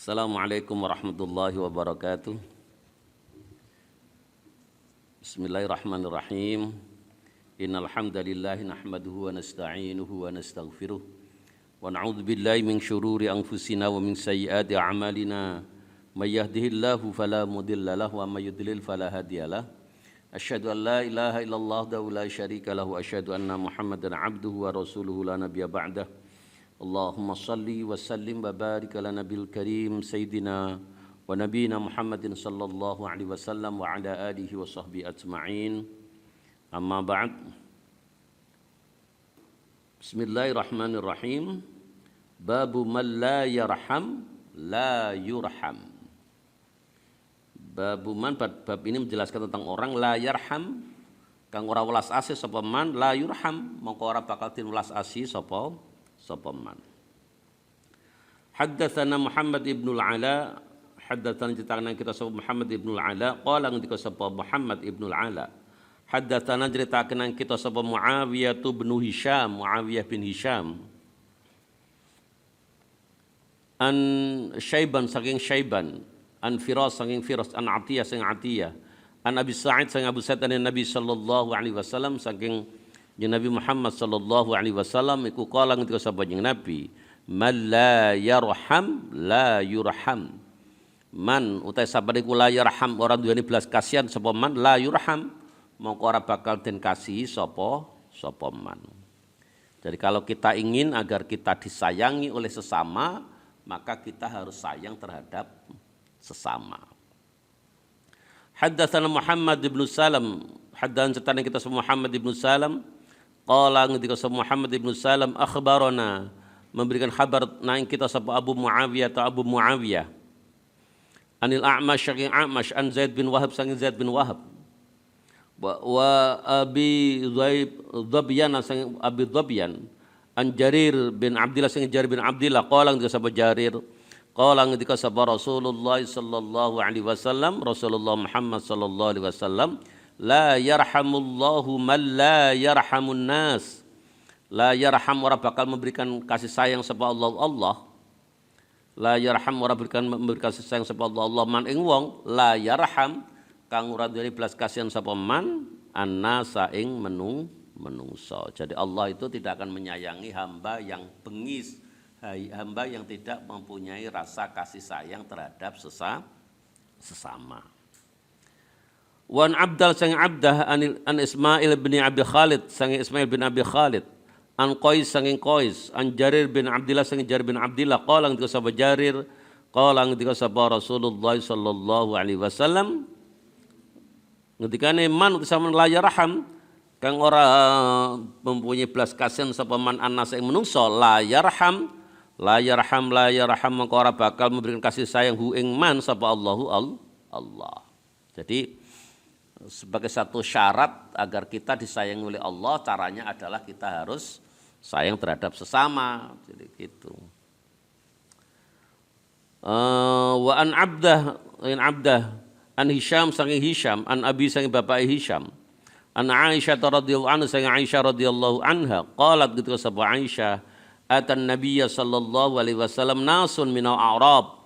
Assalamualaikum warahmatullahi wabarakatuh. Bismillahirrahmanirrahim. Innal hamdalillah nahmaduhu wa nasta'inuhu wa nastaghfiruh wa na'udzu billahi min syururi anfusina wa min sayyiati a'malina. May yahdihillahu fala mudilla lahu wa may yudlil fala hadiyalah. Asyhadu an la ilaha illallah wa la syarika lahu wa asyhadu anna Muhammadan 'abduhu wa rasuluhu la nabiyya ba'dah. Allahumma salli wa sallim wa barik ala nabil karim sayyidina wa nabiyina Muhammadin sallallahu alaihi wasallam wa ala alihi wa sahbihi ajma'in. Amma ba'd. Bismillahirrahmanirrahim. Babu man la yarham la yurham. Babu man, bab ini menjelaskan tentang orang la yarham kang ora welas asih sapa man, la yurham mongko ora bakal den welas asih sapa man. Haddatsana Muhammad ibn al-Ala, haddatsana ceritakan kita sapa Muhammad ibn al-Ala, qala ngendika sapa Muhammad ibn al-Ala, haddatsana ceritakan kita sapa Muawiyah bin Hisham, Muawiyah bin Hisham, an Syaiban saking Syaiban, an Firas saking Firas, an Atiyah saking Atiyah, an Abi Sa'id saking Abu Sa'id an Nabi sallallahu alaihi wasallam saking Nabi Muhammad sallallahu alaihi wasallam iku kala ngendika sapa jeneng Nabi, man la yarham la yurham. Man utai sabda iku la yarham, ora duweni belas kasihan sapa man, la yurham mongko ora bakal den kasihi sapa man. Jadi kalau kita ingin agar kita disayangi oleh sesama, maka kita harus sayang terhadap sesama. Haddatsana Muhammad ibn Salam, haddatsana kita semua Muhammad ibn Salam, qala ngendika sapa Muhammad ibn Salam, akhbarana memberikan kabar naing kita sapa Abu Muawiyah atau Abu Muawiyah, anil A'mash saking A'mash, an Zaid bin Wahab saking Zaid bin Wahab, wa Abi Dhabyan saking Abi Dhabyan, an Jarir bin Abdillah saking Jarir bin Abdillah, qala ngendika sapa Jarir, qala ngendika sapa Rasulullah sallallahu alaihi wasallam, Rasulullah Muhammad sallallahu alaihi wasallam, la yarhamullahu man la yarhamun nas. La yarham ora bakal memberikan kasih sayang sapa Allah. La yarham ora memberikan kasih sayang sapa Allah man ing wong, la yarham kang ora duweni belas kasihan sapa man annasa ing menungso. Jadi Allah itu tidak akan menyayangi hamba yang bengis, hamba yang tidak mempunyai rasa kasih sayang terhadap sesama. Wan Abdal sang Abdah an Ismail bin Abi Khalid sang Ismail bin Abi Khalid, an Qais sang Qais, an Jarir bin Abdillah sang Jarir bin Abdillah, qala ngendika sapa Jarir, qala ngendika sapa Rasulullah sallallahu alaihi wasallam, ngendikane man sama la yarham kang ora mempunyai belas kasihan sapa man annas ing menungso, la yarham maka ora bakal memberikan kasih sayang hu ing man sapa Allah. Jadi sebagai satu syarat agar kita disayangi oleh Allah, caranya adalah kita harus sayang terhadap sesama. Jadi gitu. Wa an Abdah an Hisham saking Hisham, an Abi saking bapak Hisham, an Aisyah radhiyallahu anha saking Aisyah radhiyallahu anha, qalat gitu sapa Aisyah, atan Nabiyya sallallahu alaihi wasallam nasun minal a'rab,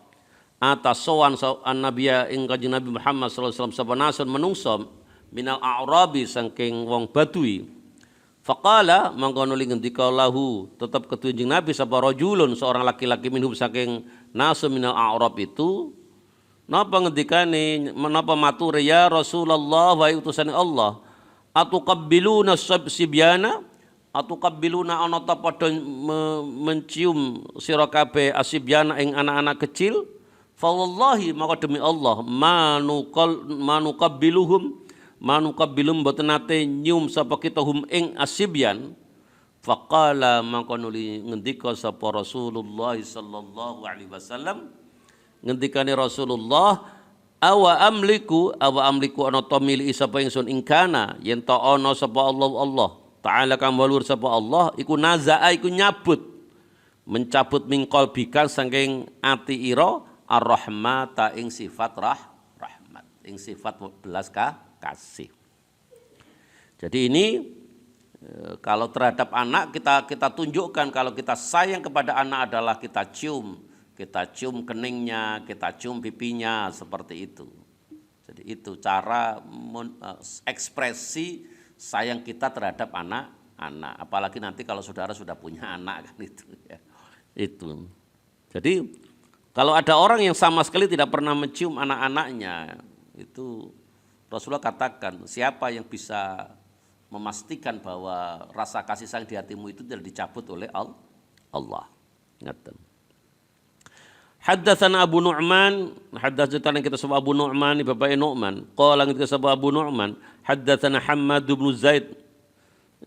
atas sowan an Nabiya ing kanjeng Nabi Muhammad sallallahu alaihi wasallam sapa nasun menungso minal a'rabi saking wong badui, faqala mangko nuli ngendika lahu tetep kedue kanjeng Nabi sapa rajulun seorang laki-laki minhum saking nasun minal a'rab itu, napa ngendikane menapa matur, ya Rasulullah wa utusan Allah, atuqabbiluna sibyana, atuqabbiluna ana ta padha mencium sira kabeh asibyana ing anak-anak kecil, fa wallahi maka demi Allah manukabbilum boten nate nyium sapa kita hum ing asibyan, faqala maka nuli ngendika sapa Rasulullah sallallahu alaihi wasallam, ngendikane Rasulullah, awa amliku ana ta miliki sapa ingsun ingkana yen ta ana sapa Allah taala kang walur sapa Allah iku nazaa iku mencabut mingkol bika saking ati ira ar-rahmata ing sifat rahmat, ing sifat belas kasih. Jadi ini kalau terhadap anak kita tunjukkan kalau kita sayang kepada anak adalah kita cium, kita cium keningnya, kita cium pipinya, seperti itu. Jadi itu cara ekspresi sayang kita terhadap anak-anak. Apalagi nanti kalau saudara sudah punya anak kan itu ya. Itu. Jadi kalau ada orang yang sama sekali tidak pernah mencium anak-anaknya, itu Rasulullah katakan, siapa yang bisa memastikan bahwa rasa kasih sayang di hatimu itu tidak dicabut oleh Allah. Ingat. Haddatsana Abu Nu'man, haddatsana kita sebab Abu Nu'man, Bapak Nu'man. Qala kita sebab Abu Nu'man, haddatsana Hammad bin Zaid.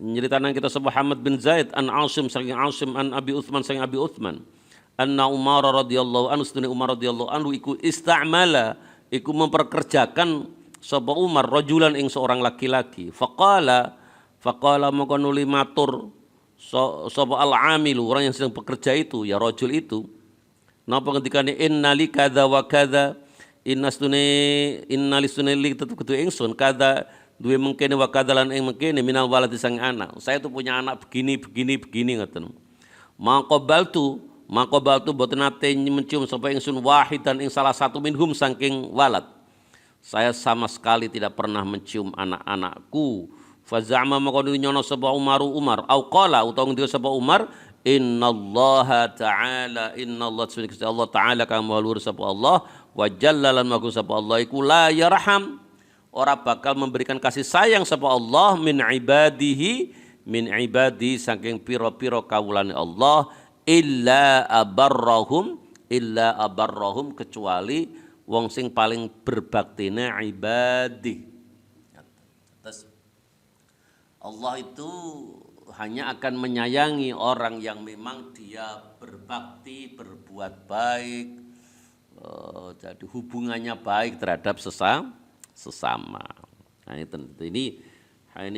Nyeritakan kita sebab Hamad bin Zaid an Asim saking Asim an Abi Utsman saking Abi Utsman. Anna Umar radhiyallahu anhu sunni Umar radhiyallahu anhu iku istamala iku memperkerjakan sapa Umar rajulan ing seorang laki-laki. Faqala maka nuli matur sapa al-amilu orang yang sedang bekerja itu ya rajul itu. Napa ngendikane innali kadza wa kadza innali sunni tetep kudu ingsun kadza duwe mengkene wa kadza lan ing mengkene minal waladi sang anak. Saya itu punya anak begini ngoten. Maqabaltu boten nate mencium sapa ingsun wahidan ing salah satu minhum saking walad. Saya sama sekali tidak pernah mencium anak-anakku. Fa za'ama maka nyono sapa Umar au qala utawa ngendika sapa Umar innallaha ta'ala Allah ta'ala kang maha luhur sapa Allah wa jallalan maha sapa Allah iku la yarham ora bakal memberikan kasih sayang sapa Allah min ibadi saking pira-pira kawulane Allah illa abarrahum kecuali wong sing paling berbaktine ibadi. Allah itu hanya akan menyayangi orang yang memang dia berbakti, berbuat baik, jadi hubungannya baik terhadap sesama. Nah, ini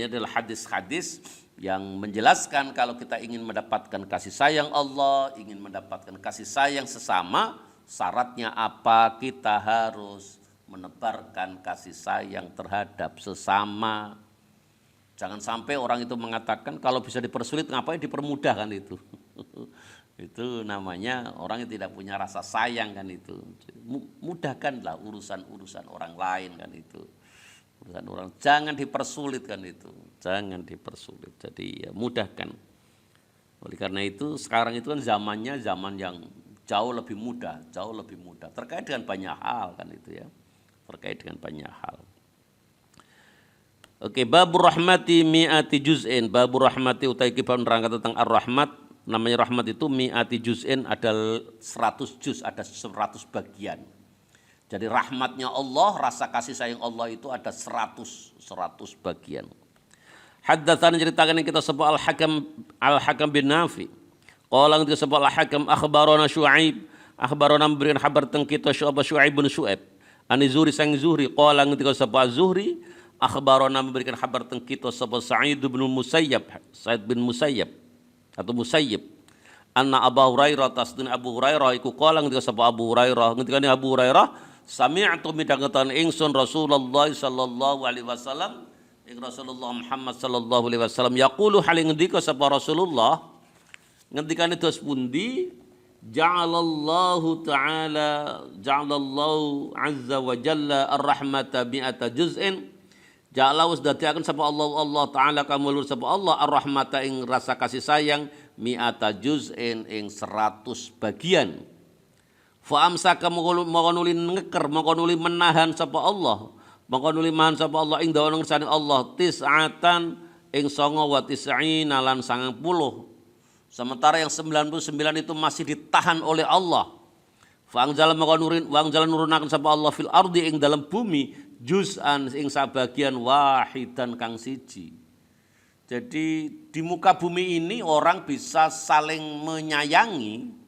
adalah hadis-hadis yang menjelaskan kalau kita ingin mendapatkan kasih sayang Allah, ingin mendapatkan kasih sayang sesama, syaratnya apa? Kita harus menebarkan kasih sayang terhadap sesama. Jangan sampai orang itu mengatakan kalau bisa dipersulit ngapain dipermudah kan itu. Itu namanya orang yang tidak punya rasa sayang kan itu. Mudahkanlah urusan-urusan orang lain kan itu. Urusan orang jangan dipersulit kan itu. Jangan dipersulit. Jadi ya mudahkan. Oleh karena itu sekarang itu kan zamannya zaman yang jauh lebih mudah. Terkait dengan banyak hal kan itu ya. Terkait dengan banyak hal. Oke, babur rahmati mi'ati juz'in. Babur rahmati utai bab nerangkan tentang ar-rahmat. Namanya rahmat itu mi'ati juz'in ada 100 juz, ada 100 bagian. Jadi rahmatnya Allah, rasa kasih sayang Allah itu ada 100 bagian. Haddatsana ceritakan yang kita sebut Al-Hakam bin Nafi. Qala kita sebut Al-Hakam akhbarana Syuaib, akhbarana memberikan kabar tentang kita Syuaib bin Syuaib. Ani Zuhri sang Zuhri qala kita sebut Zuhri akhbarana memberikan kabar tentang kita sebut Sa'id bin Musayyab atau Musayyib. Anna Abu Hurairah tasdina Abu Hurairah iku qala ketika sebut Abu Hurairah ketika Abu Hurairah sami'tu midhangatan ingsun Rasulullah sallallahu alaihi wasallam ing Rasulullah Muhammad sallallahu alaihi wasallam yaqulu haling ngendika sapa Rasulullah ngendikane dos pundi ja'alallahu azza wa jalla ar-rahmata bi'ata juz'in ja'ala wis dadiaken sapa Allah taala kamulur sapa Allah ar-rahmata ing rasa kasih sayang mi'ata juz'in ing 100 bagian. Fa amsaka mongko nuli ngeker mongko nuli menahan sapa Allah ing dawa ngersane Allah tis'atan ing 99 lan 90. Sementara yang 99 itu masih ditahan oleh Allah. Fa anzala mongko nurunaken sapa Allah fil ardi ing dalam bumi juz'an ing sabagian wahidan kang siji. Jadi di muka bumi ini orang bisa saling menyayangi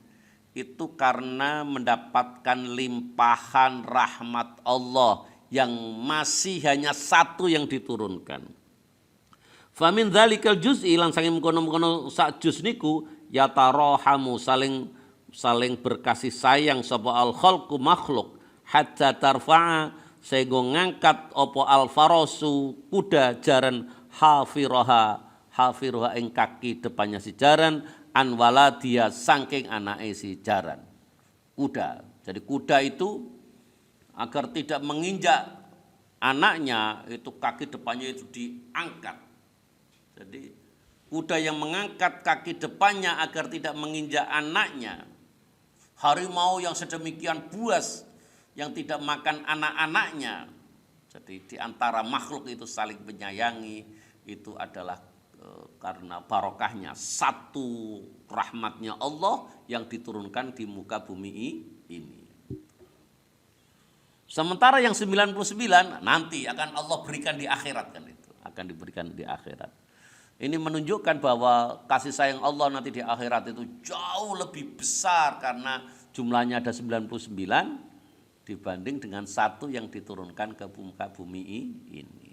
itu karena mendapatkan limpahan rahmat Allah yang masih hanya satu yang diturunkan. Famin dzalikal juz'i lan saking mengkono-mengkono sak juz niku yatarahamu saling berkasih sayang sapa al khalqu makhluk hatta tarfa'a sehingga ngangkat opo al-farasu kuda jaran hafiroha ing kaki depannya si jaran an waladia saking anake si jaran. kuda. Jadi kuda itu agar tidak menginjak anaknya, itu kaki depannya itu diangkat. Jadi kuda yang mengangkat kaki depannya agar tidak menginjak anaknya. Harimau yang sedemikian buas yang tidak makan anak-anaknya. Jadi di antara makhluk itu saling menyayangi, itu adalah karena barokahnya satu rahmatnya Allah yang diturunkan di muka bumi ini. Sementara yang 99 nanti akan Allah berikan di akhirat kan itu, akan diberikan di akhirat. Ini menunjukkan bahwa kasih sayang Allah nanti di akhirat itu jauh lebih besar karena jumlahnya ada 99 dibanding dengan satu yang diturunkan ke muka bumi ini.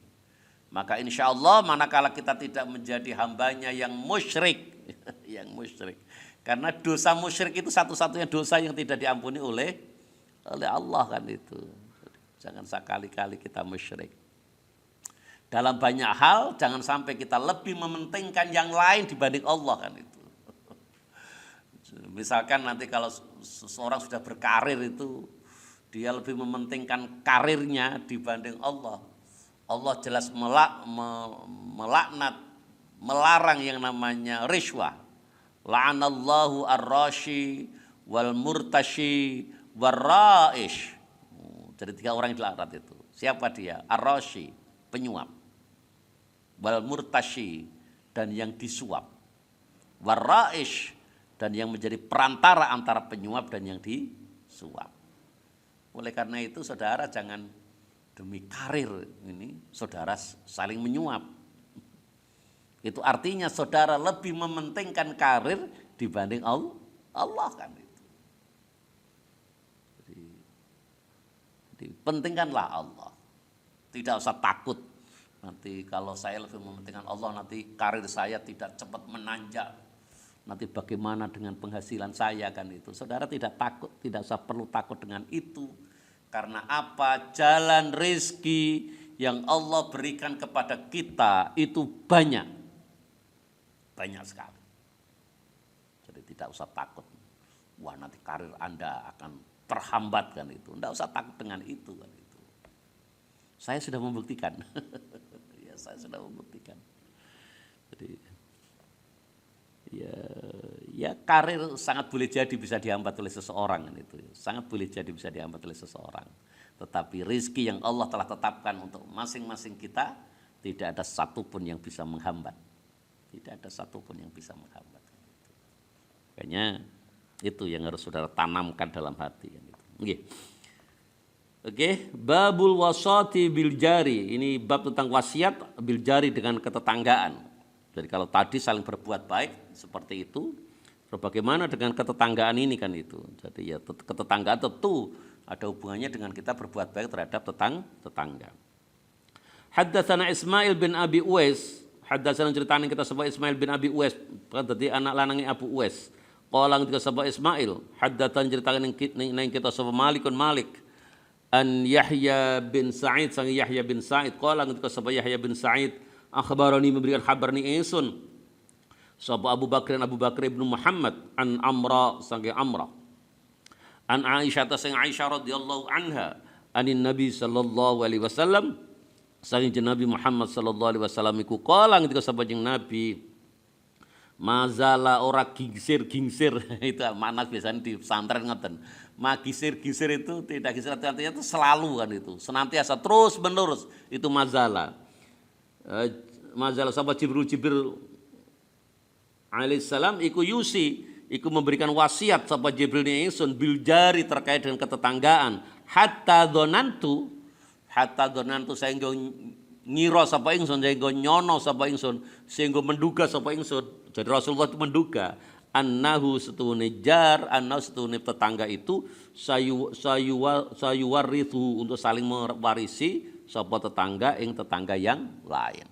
Maka insya Allah manakala kita tidak menjadi hambanya yang musyrik, yang musyrik. Karena dosa musyrik itu satu-satunya dosa yang tidak diampuni oleh Allah kan itu. Jangan sekali-kali kita musyrik. Dalam banyak hal jangan sampai kita lebih mementingkan yang lain dibanding Allah kan itu. Misalkan nanti kalau seseorang sudah berkarir itu dia lebih mementingkan karirnya dibanding Allah. Allah jelas melaknat, melarang yang namanya rishwah. La'anallahu ar-rashi wal murtashi wal ra'ish. Jadi 3 orang yang dilaknat itu. Siapa dia? Ar-rashi, penyuap. Wal murtashi, dan yang disuap. Wal ra'ish, dan yang menjadi perantara antara penyuap dan yang disuap. Oleh karena itu saudara jangan demi karir ini saudara saling menyuap. Itu artinya saudara lebih mementingkan karir dibanding Allah kan itu. Jadi pentingkanlah Allah. Tidak usah takut nanti kalau saya lebih mementingkan Allah nanti karir saya tidak cepat menanjak. Nanti bagaimana dengan penghasilan saya kan itu. Saudara tidak takut, tidak usah perlu takut dengan itu. Karena apa? Jalan rezeki yang Allah berikan kepada kita itu banyak. Banyak sekali. Jadi tidak usah takut. Wah nanti karir Anda akan terhambat kan itu. Tidak usah takut dengan itu kan itu. Saya sudah membuktikan. Ya, saya sudah membuktikan. Jadi ya karir sangat boleh jadi bisa dihambat oleh seseorang kan itu. Sangat boleh jadi bisa dihambat oleh seseorang. Tetapi rezeki yang Allah telah tetapkan untuk masing-masing kita tidak ada satupun yang bisa menghambat. Tidak ada satupun yang bisa menghambat. Makanya itu yang harus saudara tanamkan dalam hati. Oke, babul wasati bil jari. Ini bab tentang wasiat bil jari dengan ketetanggaan. Jadi kalau tadi saling berbuat baik seperti itu, bagaimana dengan ketetanggaan ini kan itu. Jadi ya ketetanggaan tentu ada hubungannya dengan kita berbuat baik terhadap tetangga. Haddatsana Ismail bin Abi Uwais, haddatsana ceritaan kita sebab Ismail bin Abi Uwais, tadi anak lanangi Abu Uwais. Qala kita sebab Ismail, haddatsana ceritaan ning kita sebab Malikun Malik. An Yahya bin Sa'id sang Yahya bin Sa'id qala ketika sapa Yahya bin Sa'id akhbarani memberikan kabar ni ingsun sapa Abu Bakar ibnu Muhammad an Amra sang Amra an Aisyah sang Aisyah radhiyallahu anha anin Nabi sallallahu alaihi wasallam sang Nabi Muhammad sallallahu alaihi wasallam iku qala ketika sapa jeung Nabi mazala ora gingsir itu makna biasanya di pesantren ngoten. Magisir itu tidak gisir artinya itu selalu kan itu, senantiasa terus menerus itu mazala. Mazala sahabat Jibril alaihissalam iku yusi iku memberikan wasiat sahabat Jibril ni ingsun bil jari terkait dengan ketetanggaan hatta dzanantu sehingga ngira sapa ingsun sehingga nyono sapa ingsun sehingga menduga sapa ingsun. Jadi Rasulullah itu menduga annahu setune jar, annahu setune tetangga itu sayuwarithu untuk saling mewarisi sapa tetangga ing tetangga yang lain.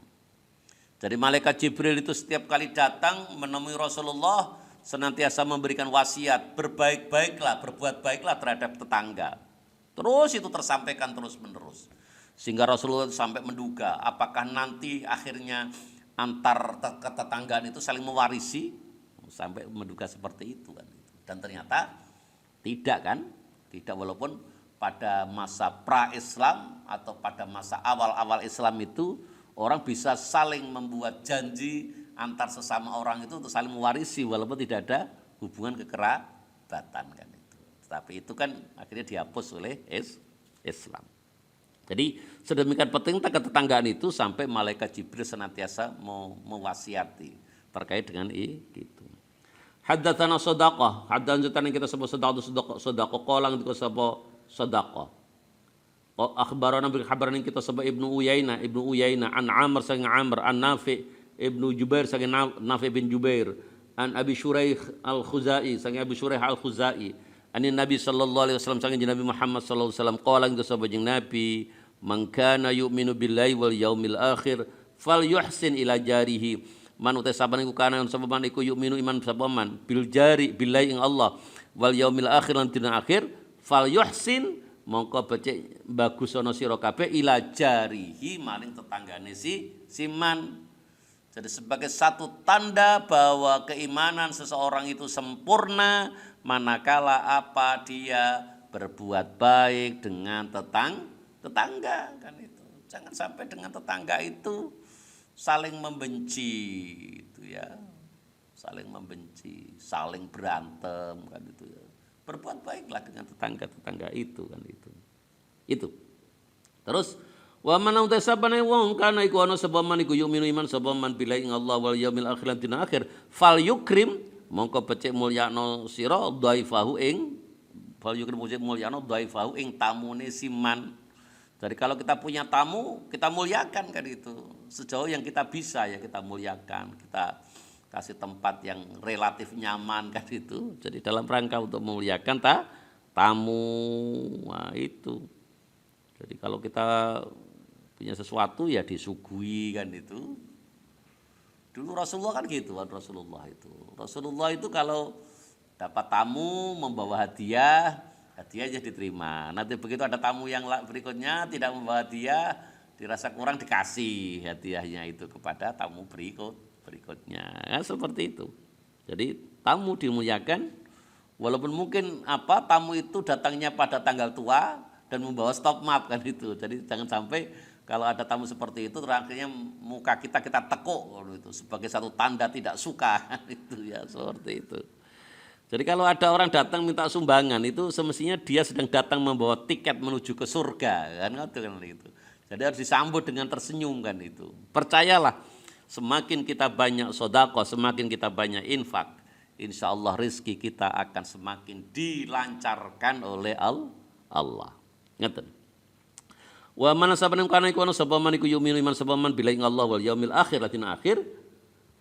Jadi malaikat Jibril itu setiap kali datang menemui Rasulullah senantiasa memberikan wasiat, berbaik-baiklah, berbuat baiklah terhadap tetangga. Terus itu tersampaikan terus-menerus. Sehingga Rasulullah sampai menduga apakah nanti akhirnya antar ketetanggaan itu saling mewarisi, sampai menduga seperti itu kan. Dan ternyata Tidak kan? Tidak, walaupun pada masa pra-Islam atau pada masa awal-awal Islam itu orang bisa saling membuat janji antar sesama orang itu untuk saling mewarisi walaupun tidak ada hubungan kekerabatan kan itu. Tetapi itu kan akhirnya dihapus oleh Islam. Jadi sedemikian penting ketetanggaan itu sampai malaikat Jibril senantiasa mewasiati terkait dengan itu. Haddatsana shadaqah, haddatsana kita sebut shadaqah qala kita sebut shadaqah. Akhbarana bil khabaran kita sebut Ibnu Uyainah an Amr sang Amr an Nafi Ibnu Jubair sang Nafi bin Jubair an Abi Shuraih al-Khuzai sang Abi Shuraih al-Khuzai an Nabi sallallahu alaihi wasallam sang Nabi Muhammad sallallahu alaihi wasallam qala kita sebut Nabi man kana yu'minu billahi wal yaumil akhir falyuhsin ila jarihi. Man utai saban iku kana sapa man iku yu'minu iman sapa man bil jari billahi ing Allah wal yaumil akhir lan dina akhir fal yuhsin mongko becik bagus ana sira kabeh ila jarihi maring tetanggane si man. Jadi sebagai satu tanda bahwa keimanan seseorang itu sempurna manakala apa dia berbuat baik dengan tetangga kan itu. Jangan sampai dengan tetangga itu saling membenci itu ya, saling membenci, saling berantem kan itu ya. Berbuat baiklah dengan tetangga itu kan itu. Terus wa man utasabana wong kana iku ana sapa man iku yu'minu iman sapa man billahi ing Allah wal yaumil akhir lan dina akhir fal yukrim mongko becik mulyakno sira dhaifahu ing fal yukrim becik mulyakno dhaifahu ing tamune siman. Jadi kalau kita punya tamu, kita muliakan kan itu. Sejauh yang kita bisa ya kita muliakan, kita kasih tempat yang relatif nyaman kan itu. Jadi dalam rangka untuk memuliakan tamu, nah itu. Jadi kalau kita punya sesuatu ya disuguhi kan itu. Dulu Rasulullah kan gitu kan Rasulullah itu kalau dapat tamu membawa hadiahnya diterima. Nanti begitu ada tamu yang berikutnya tidak membawa hadiah, dirasa kurang dikasih hadiahnya itu kepada tamu berikutnya. Ya, seperti itu. Jadi tamu dimuliakan walaupun mungkin tamu itu datangnya pada tanggal tua dan membawa stop map kan itu. Jadi jangan sampai kalau ada tamu seperti itu terakhirnya muka kita tekuk itu sebagai satu tanda tidak suka itu ya seperti itu. Jadi kalau ada orang datang minta sumbangan itu semestinya dia sedang datang membawa tiket menuju ke surga kan itu. Jadi harus disambut dengan tersenyum kan itu. Percayalah, semakin kita banyak sedekah, semakin kita banyak infak, insya Allah rezeki kita akan semakin dilancarkan oleh Allah. Ngeten. Wa man sabana kana iku ana sapa man iku yu'minu iman sapa man billahi Allah wal yaumil akhir latin akhir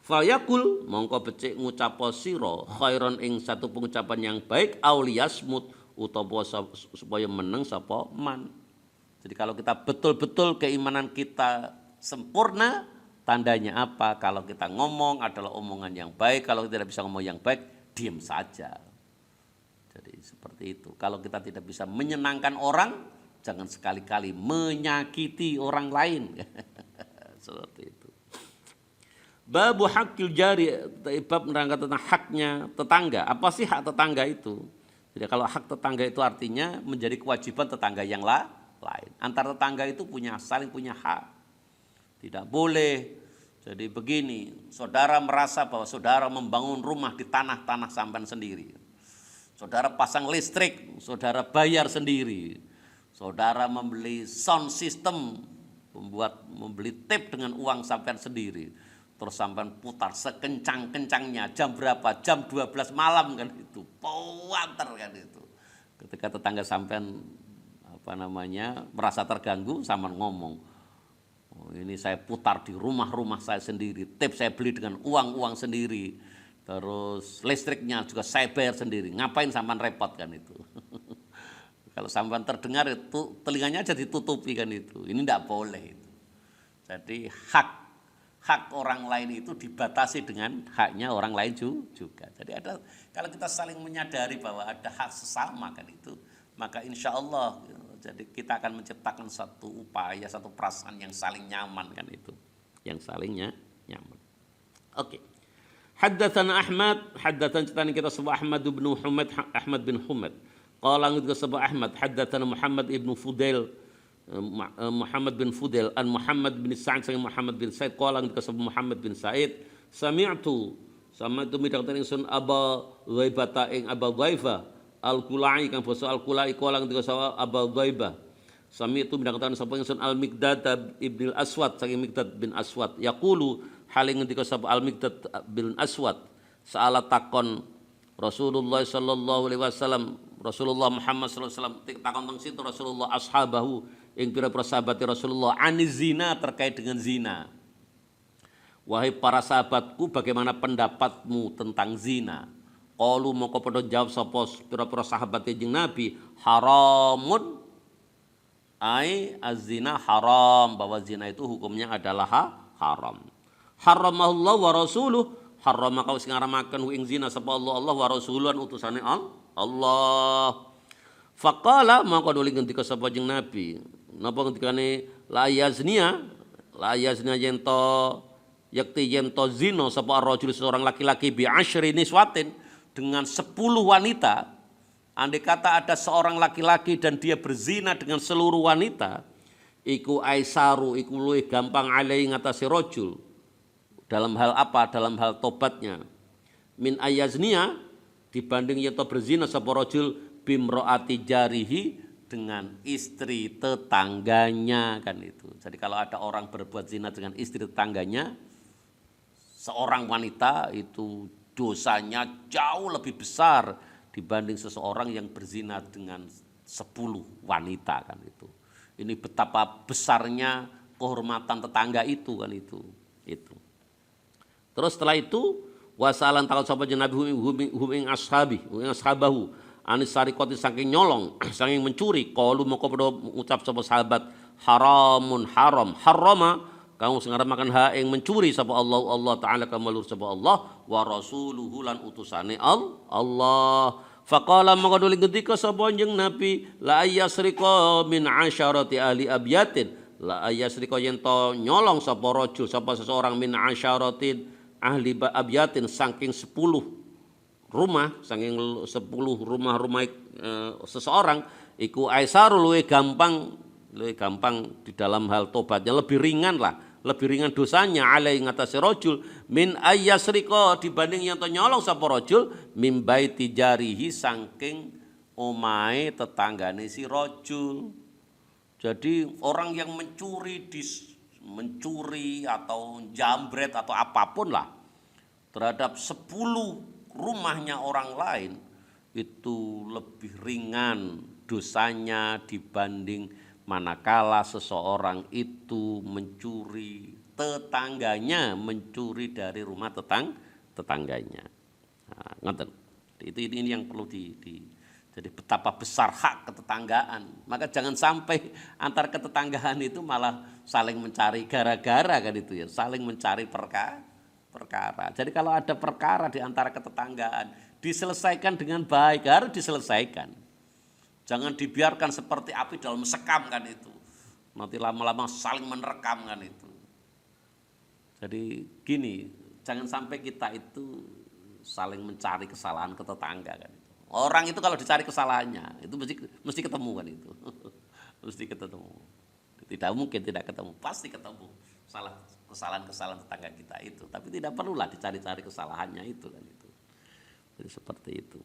fayakul mongko becik ngucapo sira khairon ing satu pengucapan yang baik auliyasmut utawa supaya meneng sapa man. Jadi kalau kita betul-betul keimanan kita sempurna, tandanya apa? Kalau kita ngomong adalah omongan yang baik, kalau kita tidak bisa ngomong yang baik, diam saja. Jadi seperti itu. Kalau kita tidak bisa menyenangkan orang, jangan sekali-kali menyakiti orang lain. Seperti itu. Babu hakil jari, bab menerangkan tentang haknya tetangga. Apa sih hak tetangga itu? Jadi kalau hak tetangga itu artinya menjadi kewajiban tetangga yang lain. Antar tetangga itu saling punya hak. Tidak boleh. Jadi begini, saudara merasa bahwa saudara membangun rumah di tanah sampean sendiri. Saudara pasang listrik, saudara bayar sendiri. Saudara membeli sound system, membeli tape dengan uang sampean sendiri. Terus sampean putar sekencang-kencangnya, jam berapa? Jam 12 malam kan itu. Puanter kan itu. Ketika tetangga sampean merasa terganggu, sampean ngomong, oh, ini saya putar di rumah saya sendiri, tape saya beli dengan uang sendiri, terus listriknya juga saya bayar sendiri. Ngapain sampean repot kan itu? Kalau sampean terdengar itu telinganya aja ditutupi kan itu. Ini tidak boleh itu. Jadi hak orang lain itu dibatasi dengan haknya orang lain juga. Jadi kalau kita saling menyadari bahwa ada hak sesama kan itu, maka insya Allah jadi kita akan menciptakan satu upaya, satu perasaan yang saling nyaman kan itu, yang salingnya nyaman. Oke. Haddatsana Ahmad kita sebuah Ahmad bin Humaid. Qala kita sebuah Ahmad, haddatsana Muhammad ibnu Fudail Muhammad bin Fudail an Muhammad bin Sa'id sang Muhammad bin Sa'id qala kita sebuah Muhammad bin Sa'id sami'tu midhangken ingsun Aba Ghaibah ing Aba Ghaibah Al-Qulai kang basa Al-Qulai qala kita sebuah Aba Ghaibah sami'tu midhangken sapa ingsun Al-Miqdad ibn Al-Aswad saking Miqdad bin Aswad yaqulu hale ngendika sapa Al-Miqdad bin Aswad saala takon Rasulullah sallallahu alaihi wasallam Rasulullah Muhammad sallallahu alaihi wasallam takon teng situ Rasulullah ashabahu ing pira-pira sahabate Rasulullah aniz zina terkait dengan zina. Wahai para sahabatku bagaimana pendapatmu tentang zina? Qalu moko padha jawab sapa pira-pira sahabate jeung Nabi haramun ai az-zina haram bahwa zina itu hukumnya adalah haram. Haramahullah wa rasuluh harama kau sing ngaramaken ing zina sapa Allah wa rasuluh utusane Allah. Faqala maka duli ngendika sapa jeung Nabi. Napa ngendikane la yaznia yento yakti yento zina sapa rajul seorang laki-laki bi asyri niswatin dengan 10 wanita. Andai kata ada seorang laki-laki dan dia berzina dengan seluruh wanita, iku aisaru iku luwih gampang alai ngatasi rajul. Dalam hal apa? Dalam hal tobatnya. Min ayaznia dibanding yaitu berzina sapa rajul bimroati jarihi dengan istri tetangganya kan itu. Jadi kalau ada orang berbuat zina dengan istri tetangganya, seorang wanita itu dosanya jauh lebih besar dibanding seseorang yang berzina dengan 10 wanita kan itu. Ini betapa besarnya kehormatan tetangga itu kan itu. Terus setelah itu wasalan takut sapa Nabi hum ashabahu anis sarikoti saking nyolong saking mencuri qalu moko padha ngucap sapa sahabat haramun haram harrama kamu sing ngaramaken ha ing mencuri sapa Allah taala kamalur sapa Allah wa rasuluhu lan utusane Allah faqala moko duli ngendika sapa jeneng Nabi la ayyasriqa min asyarati ahli abyatin la ayyasriqa yen to nyolong sapa rajul sapa seseorang min asyaratin ahli abyatin saking 10 rumah rumah seseorang iku aisarul luwih gampang di dalam hal tobatnya lebih ringan dosanya alai ngatasi rajul min ayyasriqa dibanding yang nyolong sapa rajul min baiti jarihi saking omahe tetanggane si rajul. Jadi orang yang mencuri atau jambret atau apapun lah terhadap 10 rumahnya orang lain itu lebih ringan dosanya dibanding manakala seseorang itu mencuri dari rumah tetangganya. Nah, ngoten. Ini yang perlu jadi betapa besar hak ketetanggaan. Maka jangan sampai antar ketetanggaan itu malah saling mencari gara-gara kan itu ya, saling mencari perkara. Jadi kalau ada perkara di antara ketetanggaan, diselesaikan dengan baik, harus diselesaikan. Jangan dibiarkan seperti api dalam sekam kan itu. Nanti lama-lama saling menerkam kan itu. Jadi gini, jangan sampai kita itu saling mencari kesalahan ketetangga kan itu. Orang itu kalau dicari kesalahannya itu mesti ketemu kan itu. Mesti ketemu. Tidak mungkin tidak ketemu, pasti ketemu kesalahan tetangga kita itu. Tapi tidak perlulah dicari-cari kesalahannya itu kan itu. Jadi seperti itu.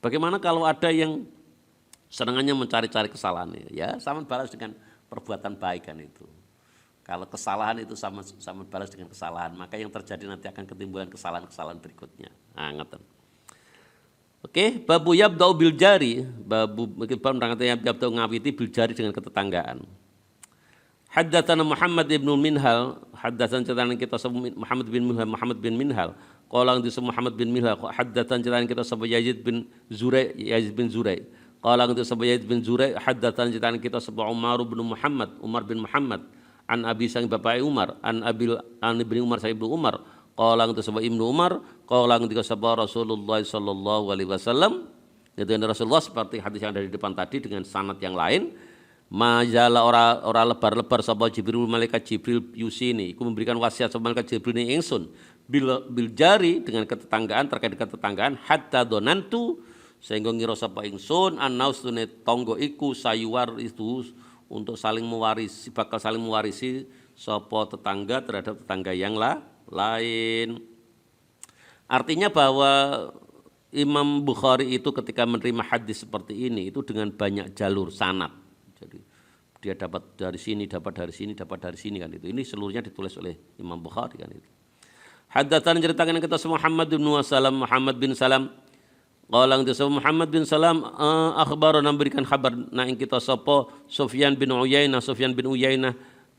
Bagaimana kalau ada yang senangannya mencari-cari kesalahannya? Ya, sama balas dengan perbuatan baik kan itu. Kalau kesalahan itu sama balas dengan kesalahan, maka yang terjadi nanti akan ketimbulan kesalahan-kesalahan berikutnya. Nah, ngeten. Oke, babu yabda'u bil jari, babu merangkatnya yabda'u ngawiti bil jari dengan ketetanggaan. Haddatsana Muhammad ibn Minhal, haddatsan catatan kita Muhammad bin Minhal. Qala di Muhammad bin Minhal, haddatsan catatan kita Yazid bin Zurai. Qala di Yazid bin Zurai, haddatsan catatan kita Umar bin Muhammad. An Abi sang bapak Umar, an Ibnu Umar sang Ibnu Umar. Qala itu sebab Ibnu Umar, qala ketika sebab Rasulullah sallallahu alaihi wasallam, itu Rasulullah seperti hadis yang ada di depan tadi dengan sanad yang lain, majala ora lebar-lebar sapa Jibril malaikat Jibril yusini, iku memberikan wasiat sapa malaikat Jibril ning ingsun, bil jari dengan ketetanggaan, terkait dengan ketetanggaan, hatta donantu sehingga ngira sapa ingsun annaustune tangga iku sayuwar itu untuk saling mewarisi, bakal saling mewarisi sapa tetangga terhadap tetangga yang lain. Artinya bahwa Imam Bukhari itu ketika menerima hadis seperti ini itu dengan banyak jalur sanad. Jadi dia dapat dari sini, dapat dari sini, dapat dari sini kan itu. Ini seluruhnya ditulis oleh Imam Bukhari kan itu. Haddatsan ceritakan kita Muhammad bin Salam, Muhammad bin Salam. Qala kita Muhammad bin Salam akhbarana memberikan kabar ing kita sapa Sufyan bin Uyainah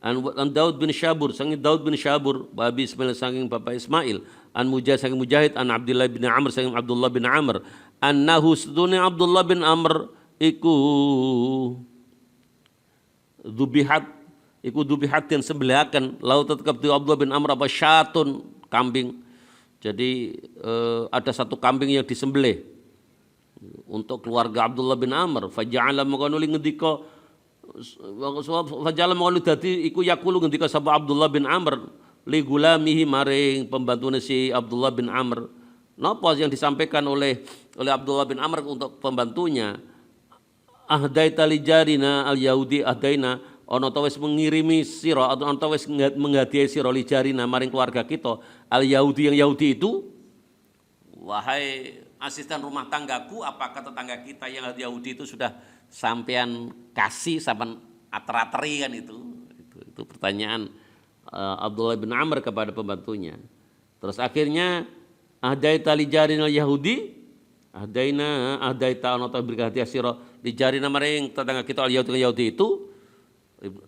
an Daud bin Syabur sangi Daud bin Syabur babi Ismail saking Bapak Ismail an Mujahid saking Mujahid an Abdullah bin Amr saking Abdullah bin Amr annahu sedune Abdullah bin Amr iku dubihat yang sembelihaken lau tetap di Abdullah bin Amr apa syatun kambing. Jadi ada satu kambing yang disembelih untuk keluarga Abdullah bin Amr. Faja'ala maka nuli ngendika faja'ala maka nuli dadi iku yakulu ngendika sapa Abdullah bin Amr li gulamihi maring pembantune si Abdullah bin Amr. Napa yang disampaikan oleh Abdullah bin Amr untuk pembantunya? Ahdaita li jarina al Yahudi ahdaina ana ta wis mengirimi sira atau ana ta wis menghadiahi sira li jarina maring keluarga kita al Yahudi yang Yahudi itu wahai asisten rumah tanggaku, apakah tetangga kita yang Yahudi itu sudah sampean kasih sampean ater-ateri kan itu pertanyaan Abdullah bin Amr kepada pembantunya. Terus akhirnya ahdaita li jarina al Yahudi ahdaita ana ta berikan hadiah sira li jarina maring tetangga kita al Yahudi itu.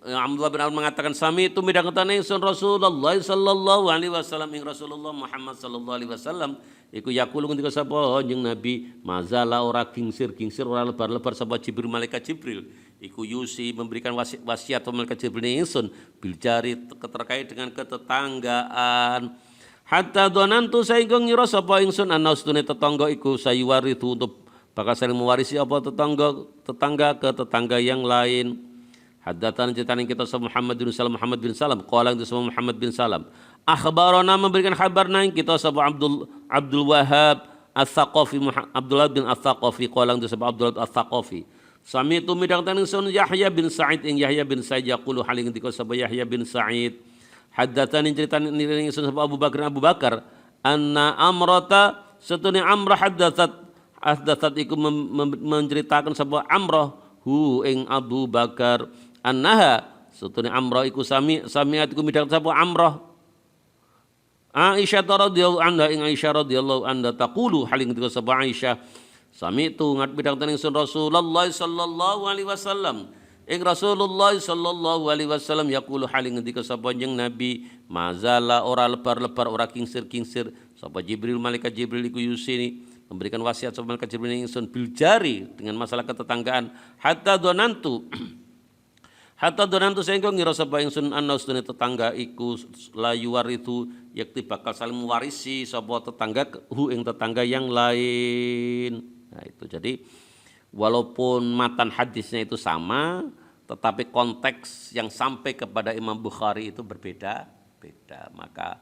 Abdullah bin Amr mengatakan sami itu midhangetane ingsun Rasulullah sallallahu alaihi wasallam ing Rasulullah Muhammad sallallahu alaihi wasallam iku yaqulu ngendika sapa jeneng Nabi mazala ora gingsir ora lebar-lebar sapa Jibril malaikat Jibril iku yusi memberikan wasiat malaikat Jibril ingsun bil jari terkait dengan ketetanggaan hatta donantu sehingga ngira sapa ingsun ana ustune tetangga iku sayuwaritu untuk bakal saling mewarisi apa tetangga ke tetangga yang lain. Haddatan ceritakan kita sama Muhammad bin Salam qala itu sama Muhammad bin Salam akhbarana memberikan kabar naing kita sama Abdul Wahhab Ats-Tsaqafi Abdullah bin Ats-Tsaqafi qala itu sama Abdullah Ats-Tsaqafi sami itu midangtan ingsun Yahya bin Sa'id ing Yahya bin Sa'id yaqulu haling dika sama Yahya bin Sa'id haddatan ceritakan ingsun sama Abu Bakar anna amrata satune amrah haddatsat iku menceritakan sama amrah hu ing Abu Bakar annaha satune amrah iku samiat iku midhang sapa amrah Aisyah radhiyallahu anha ing Aisyah radhiyallahu anha taqulu haling ketika sapa Aisyah sami tu ngat midhang tening sun Rasulullah sallallahu alaihi wasallam ing Rasulullah sallallahu alaihi wasallam yaqulu haling ketika sapa jeneng Nabi mazala ora lebar-lebar ora kingsir-kingsir sapa Jibril malaikat Jibril iku yusini memberikan wasiat sapa malaikat Jibril ingsun bil jari dengan masalah ketetanggaan hatta donantu sehingga ngira sapa ingsun ana ustune tetangga iku layuwar itu yakti bakal saling mewarisi sapa tetangga hu ing tetangga yang lain. Nah itu jadi walaupun matan hadisnya itu sama tetapi konteks yang sampai kepada Imam Bukhari itu berbeda-beda. Maka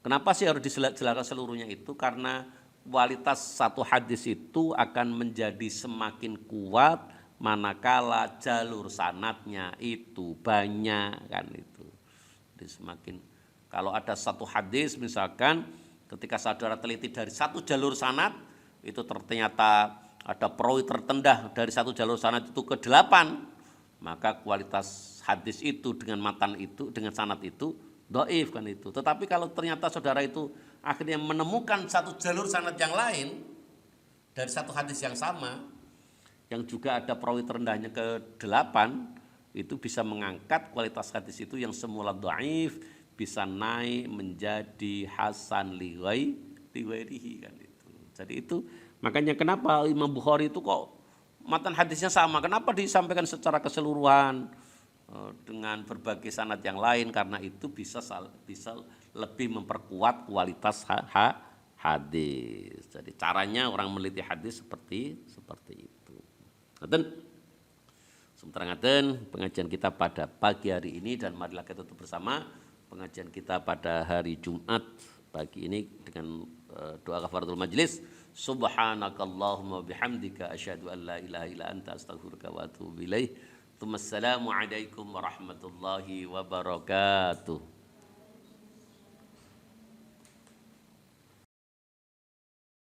kenapa sih harus dijelaskan seluruhnya itu? Karena kualitas satu hadis itu akan menjadi semakin kuat manakala jalur sanadnya itu banyak kan itu. Jadi semakin kalau ada satu hadis misalkan ketika saudara teliti dari satu jalur sanad itu ternyata ada perawi tertendah dari satu jalur sanad itu ke 8, maka kualitas hadis itu dengan matan itu dengan sanad itu dhaif kan itu. Tetapi kalau ternyata saudara itu akhirnya menemukan satu jalur sanad yang lain dari satu hadis yang sama yang juga ada perawi terendahnya ke 8 itu bisa mengangkat kualitas hadis itu yang semula dhaif bisa naik menjadi hasan li ghairihi kan itu. Jadi itu makanya kenapa Imam Bukhari itu kok matan hadisnya sama, kenapa disampaikan secara keseluruhan dengan berbagai sanad yang lain, karena itu bisa lebih memperkuat kualitas hadis. Jadi caranya orang meneliti hadis seperti itu. Dan sementara ngaten pengajian kita pada pagi hari ini dan marilah kita tutup bersama pengajian kita pada hari Jumat pagi ini dengan doa kafaratul majlis. Subhanakallahumma bihamdika asyhadu an la ilaha illa anta astaghfiruka wa atubu ilaik. Assalamualaikum warahmatullahi wabarakatuh.